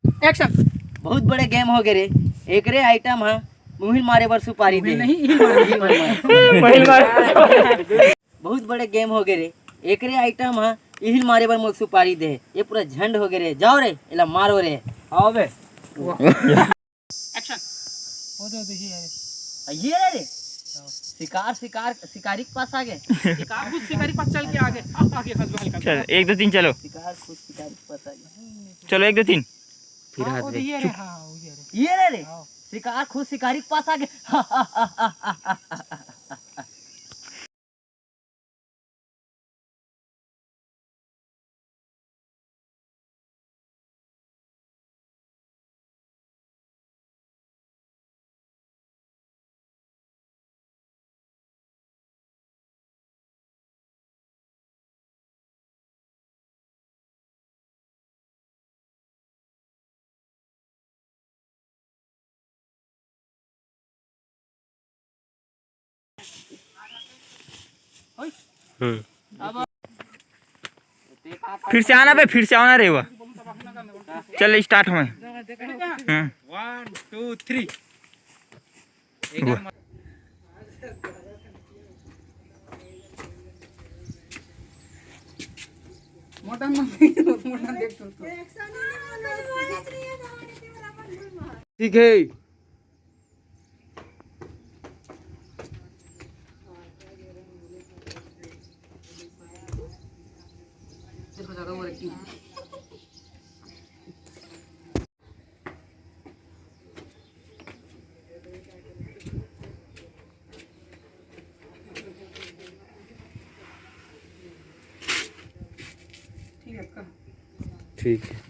Action. बहुत बड़े game हो गए रे। एक रे आइटम है मुहिल मारे बर सुपारी दे। नहीं बहुत बड़े गेम हो गए रे। एक रे आइटम है इहिल मारे बर मोल सुपारी दे। ये पूरा झंड हो गए रे। जाओ रे इला मारो रे। आओ बे। एक्शन। वो तो देखिए यार, ये रे शिकार शिकार शिकारी के पास आ गए। शिकार कुछ शिकारी पास चल के आगे आगे खसबा हल्का चल 1 2 3 चलो। शिकार खुद शिकारी के पास आ गए। चलो 1 2 3 फिर हाँ, हंस वो गए। देखिए रे, हाँ वो ये रे। ये रे हाँ। शिकार खुद शिकारी के पास आ गए। फिर से आना बे, फिर से आना रे वो। चल स्टार्ट में। 1 2 3 मोटा मोटा देख तो ठीक है। ठीक है। ठीक है।